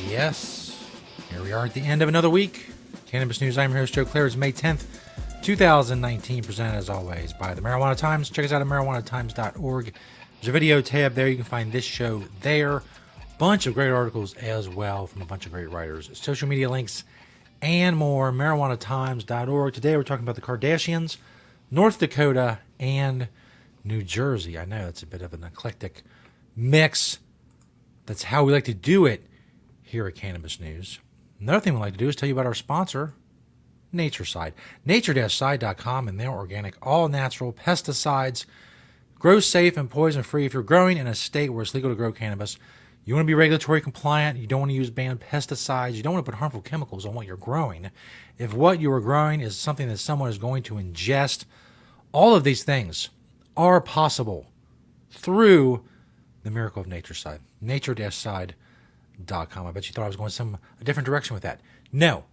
Yes, here we are at the end of another week. Cannabis News, I'm your host, Joe Klare. It's May 10th, 2019, presented as always by the Marijuana Times. Check us out at marijuanatimes.org. There's a video tab there. You can find this show there. Bunch of great articles as well from a bunch of great writers. Social media links and more, marijuanatimes.org. Today we're talking about the Kardashians, North Dakota, and New Jersey. I know it's a bit of an eclectic mix. That's how we like to do it here at Cannabis News. Another thing we like to do is tell you about our sponsor, Natureside. Nature-side.com and their organic, all-natural pesticides. Grow safe and poison-free. If you're growing in a state where it's legal to grow cannabis, you want to be regulatory compliant. You don't want to use banned pesticides. You don't want to put harmful chemicals on what you're growing. If what you are growing is something that someone is going to ingest, all of these things are possible through the miracle of Natureside. Nature-side.com. I bet you thought I was going a different direction with that. No.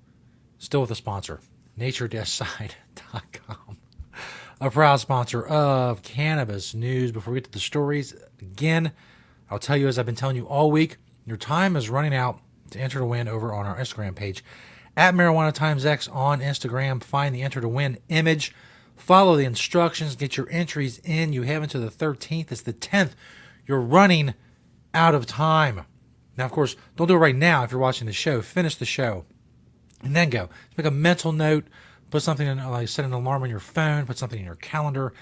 Still with a sponsor. Nature-side.com. A proud sponsor of Cannabis News. Before we get to the stories, again, I'll tell you, as I've been telling you all week, your time is running out to enter to win over on our Instagram page. At Marijuana Times X on Instagram. Find the Enter to Win image. Follow the instructions. Get your entries in. You have until the 13th. It's the 10th. You're running out of time. Now, of course, don't do it right now if you're watching the show. Finish the show and then go. Make a mental note. Put something in, like set an alarm on your phone. Put something in your calendar.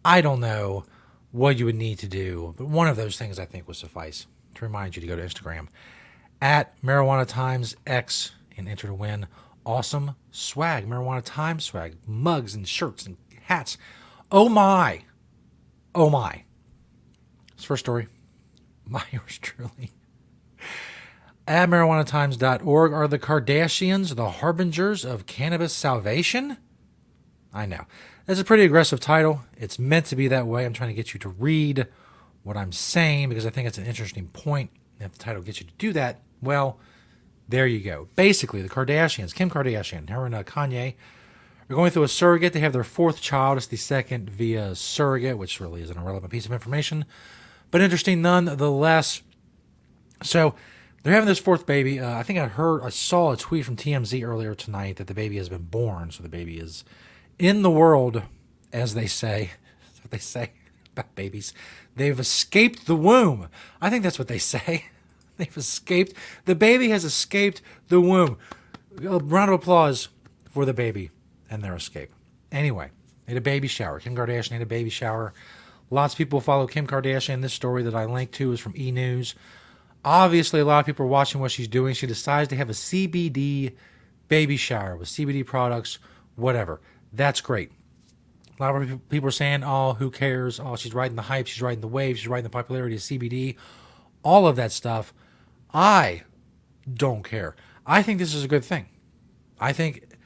I don't know what you would need to do, but one of those things I think would suffice to remind you to go to Instagram at Marijuana Times X and enter to win awesome swag. Marijuana Times swag. Mugs and shirts and hats. Oh my. Oh my. First story, my yours truly. At marijuanatimes.org, are the Kardashians the harbingers of cannabis salvation? I know. That's a pretty aggressive title. It's meant to be that way. I'm trying to get you to read what I'm saying because I think it's an interesting point. And if the title gets you to do that, well, there you go. Basically, the Kardashians, Kim Kardashian, her and Kanye, are going through a surrogate. They have their fourth child. It's the second via surrogate, which really is an irrelevant piece of information, but interesting nonetheless. So they're having this fourth baby. I think I saw a tweet from TMZ earlier tonight that the baby has been born. So the baby is in the world, as they say. That's what they say about babies. They've escaped the womb. I think that's what they say. They've escaped. The baby has escaped the womb. A round of applause for the baby and their escape. Anyway, they had a baby shower. Kim Kardashian had a baby shower. Lots of people follow Kim Kardashian. This story that I linked to is from E! News. Obviously, a lot of people are watching what she's doing. She decides to have a CBD baby shower with CBD products, whatever. That's great. A lot of people are saying, oh, who cares? Oh, she's riding the hype. She's riding the wave. She's riding the popularity of CBD. All of that stuff. I don't care. I think this is a good thing. I think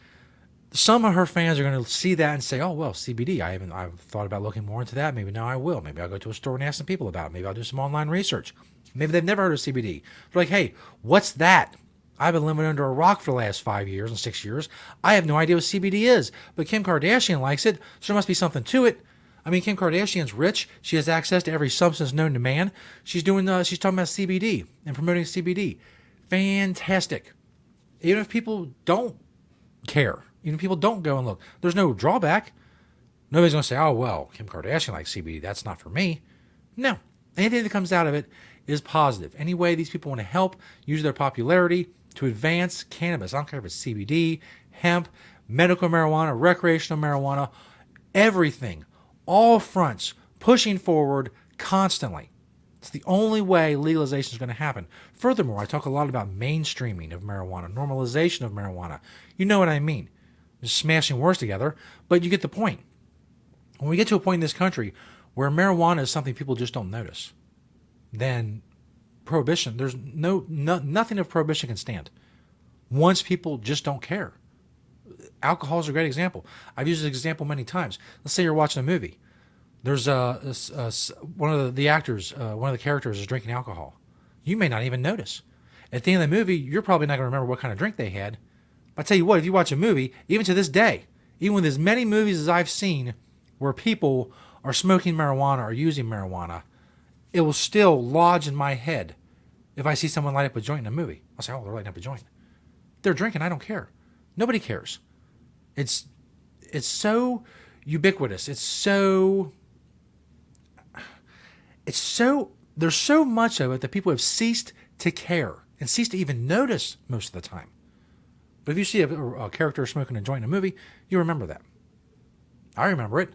some of her fans are going to see that and say, oh, well, CBD, I've thought about looking more into that. Maybe now I will. Maybe I'll go to a store and ask some people about it. Maybe I'll do some online research. Maybe they've never heard of CBD. They're like, hey, what's that? I've been living under a rock for the last 5 years and 6 years. I have no idea what CBD is. But Kim Kardashian likes it, so there must be something to it. I mean, Kim Kardashian's rich. She has access to every substance known to man. She's talking about CBD and promoting CBD. Fantastic. Even if people don't care. Even if people don't go and look, there's no drawback. Nobody's going to say, oh, well, Kim Kardashian likes CBD. That's not for me. No. Anything that comes out of it is positive. Any way these people want to help use their popularity to advance cannabis. I don't care if it's CBD, hemp, medical marijuana, recreational marijuana, everything. All fronts pushing forward constantly. It's the only way legalization is going to happen. Furthermore, I talk a lot about mainstreaming of marijuana, normalization of marijuana. You know what I mean. Just smashing words together, but you get the point. When we get to a point in this country where marijuana is something people just don't notice, then prohibition, there's nothing of prohibition can stand. Once people just don't care. Alcohol is a great example. I've used this example many times. Let's say you're watching a movie. There's one of the actors, one of the characters is drinking alcohol. You may not even notice. At the end of the movie, you're probably not going to remember what kind of drink they had. But I tell you what, if you watch a movie, even to this day, even with as many movies as I've seen where people are smoking marijuana or using marijuana, it will still lodge in my head if I see someone light up a joint in a movie. I'll say, oh, they're lighting up a joint. They're drinking. I don't care. Nobody cares. It's so ubiquitous. There's so much of it that people have ceased to care and ceased to even notice most of the time. But if you see a character smoking a joint in a movie, you remember that. I remember it.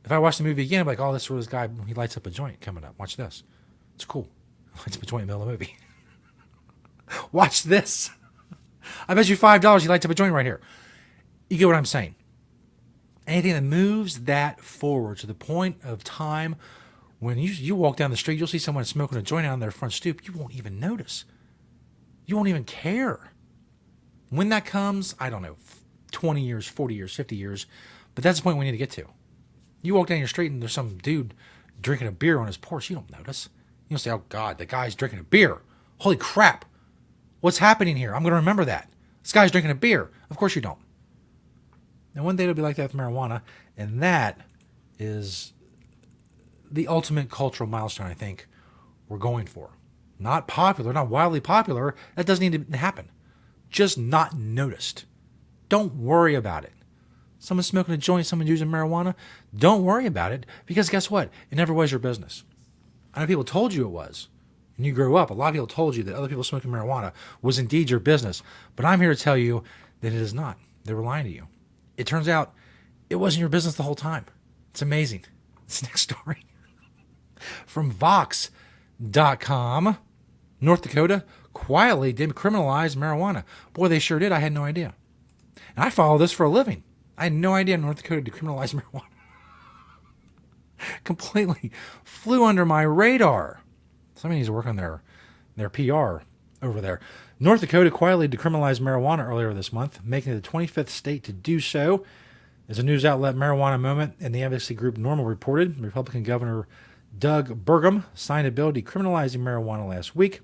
If I watch the movie again, I'm like, oh, this is this guy, he lights up a joint coming up. Watch this. It's cool. He lights up a joint in the middle of the movie. Watch this. I bet you $5 he lights up a joint right here. You get what I'm saying? Anything that moves that forward to the point of time when you walk down the street, you'll see someone smoking a joint out on their front stoop. You won't even notice. You won't even care. When that comes, I don't know, 20 years, 40 years, 50 years. But that's the point we need to get to. You walk down your street and there's some dude drinking a beer on his porch. You don't notice. You don't say, oh, God, the guy's drinking a beer. Holy crap. What's happening here? I'm going to remember that. This guy's drinking a beer. Of course you don't. And one day it'll be like that with marijuana. And that is the ultimate cultural milestone, I think, we're going for. Not popular, not wildly popular. That doesn't need to happen. Just not noticed. Don't worry about it. Someone's smoking a joint, someone's using marijuana. Don't worry about it, because guess what? It never was your business. I know people told you it was. When you grew up, a lot of people told you that other people smoking marijuana was indeed your business. But I'm here to tell you that it is not. They were lying to you. It turns out it wasn't your business the whole time. It's amazing. This next story. From Vox.com, North Dakota quietly decriminalized marijuana. Boy, they sure did. I had no idea. And I follow this for a living. I had no idea North Dakota decriminalized marijuana. Completely flew under my radar. Somebody needs to work on their PR over there. North Dakota quietly decriminalized marijuana earlier this month, making it the 25th state to do so. As a news outlet, Marijuana Moment and the advocacy group Normal reported, Republican Governor Doug Burgum signed a bill decriminalizing marijuana last week.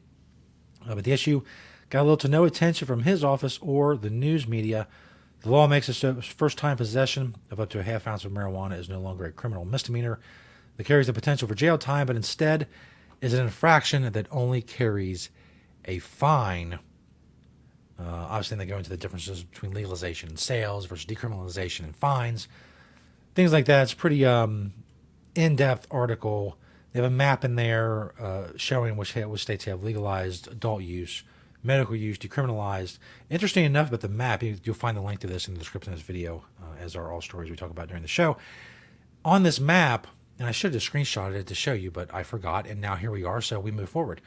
But the issue got little to no attention from his office or the news media. The law makes it so first-time possession of up to a half ounce of marijuana is no longer a criminal misdemeanor that carries the potential for jail time, but instead is an infraction that only carries a fine. Obviously, they go into the differences between legalization and sales versus decriminalization and fines. Things like that. It's a pretty in-depth article. They have a map in there showing which states have legalized adult use, medical use, decriminalized. Interesting enough about the map, you'll find the link to this in the description of this video, as are all stories we talk about during the show. On this map, and I should have screenshotted it to show you, but I forgot, and now here we are, so we move forward.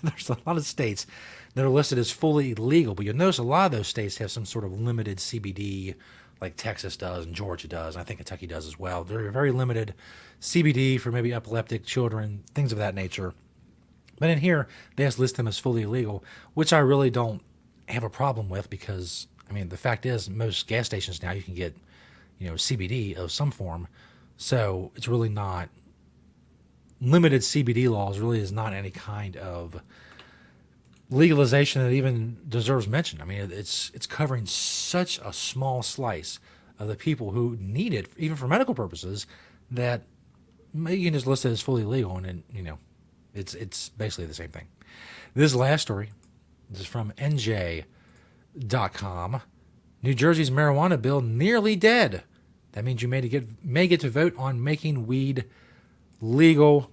There's a lot of states that are listed as fully illegal, but you'll notice a lot of those states have some sort of limited CBD, like Texas does and Georgia does, and I think Kentucky does as well. They're very limited CBD for maybe epileptic children, things of that nature. But in here, they just list them as fully illegal, which I really don't have a problem with, because, I mean, the fact is, most gas stations now you can get, CBD of some form. So it's really not, limited CBD laws really is not any kind of legalization that even deserves mention. I mean, it's covering such a small slice of the people who need it, even for medical purposes, that you can just list it as fully legal, and it's basically the same thing. This last story, this is from NJ.com. New Jersey's marijuana bill nearly dead. That means you may get to vote on making weed legal.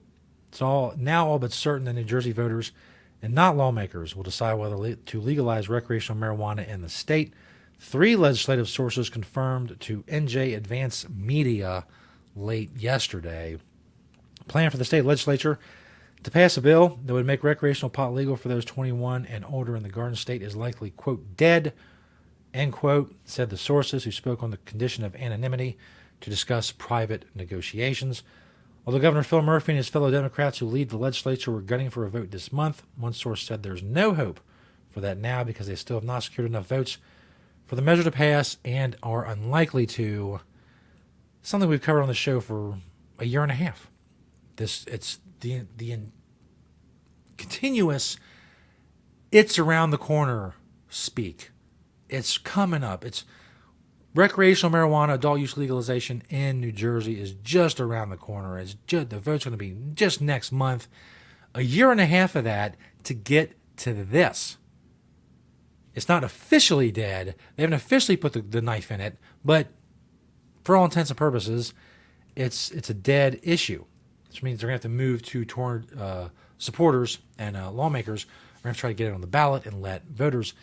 It's all but certain that New Jersey voters and not lawmakers will decide whether to legalize recreational marijuana in the state. 3 legislative sources confirmed to NJ Advance Media late yesterday. Plan for the state legislature to pass a bill that would make recreational pot legal for those 21 and older in the Garden State is likely, quote, dead, end quote, said the sources who spoke on the condition of anonymity to discuss private negotiations. Although Governor Phil Murphy and his fellow Democrats who lead the legislature were gunning for a vote this month, one source said there's no hope for that now because they still have not secured enough votes for the measure to pass and are unlikely to. Something we've covered on the show for a year and a half. It's the continuous, it's around the corner speak. It's coming up. It's recreational marijuana, adult use legalization in New Jersey is just around the corner. The vote's going to be just next month. A year and a half of that to get to this. It's not officially dead. They haven't officially put the knife in it, but for all intents and purposes, it's a dead issue, which means they're going to have to move toward supporters and lawmakers. We're going to try to get it on the ballot and let voters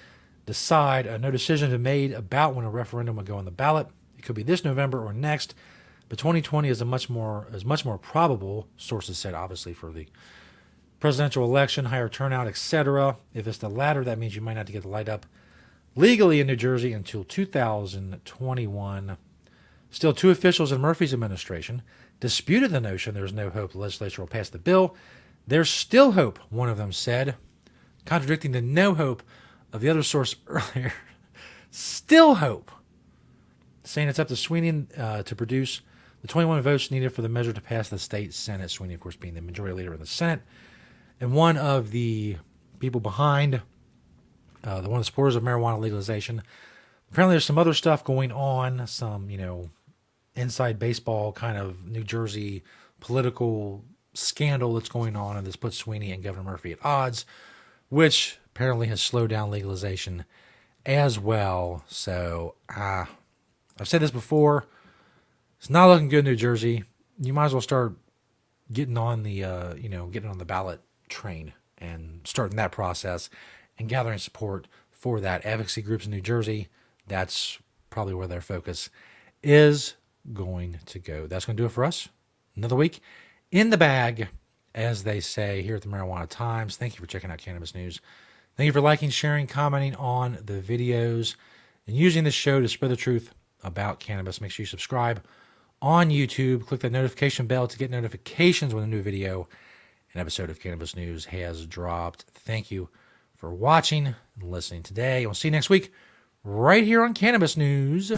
decide. No decision has been made about when a referendum will go on the ballot. It could be this November or next, but 2020 is much more probable. Sources said, obviously, for the presidential election, higher turnout, etc. If it's the latter, that means you might not have to get the light up legally in New Jersey until 2021. Still, two officials in Murphy's administration disputed the notion there's no hope the legislature will pass the bill. There's still hope, one of them said, contradicting the no hope of the other source earlier. Still hope. Saying it's up to Sweeney to produce the 21 votes needed for the measure to pass the state Senate. Sweeney, of course, being the majority leader in the Senate. And one of the people behind, one of the supporters of marijuana legalization. Apparently there's some other stuff going on, some, inside baseball kind of New Jersey political scandal that's going on, and this puts Sweeney and Governor Murphy at odds, which apparently has slowed down legalization as well. So, I've said this before, it's not looking good in New Jersey. You might as well start getting on the, getting on the ballot train and starting that process and gathering support for that. Advocacy groups in New Jersey, that's probably where their focus is going to go. That's going to do it for us. Another week in the bag, as they say here at the Marijuana Times. Thank you for checking out Cannabis News. Thank you for liking, sharing, commenting on the videos, and using this show to spread the truth about cannabis. Make sure you subscribe on YouTube. Click that notification bell to get notifications when a new video, an episode of Cannabis News has dropped. Thank you for watching and listening today. We'll see you next week right here on Cannabis News.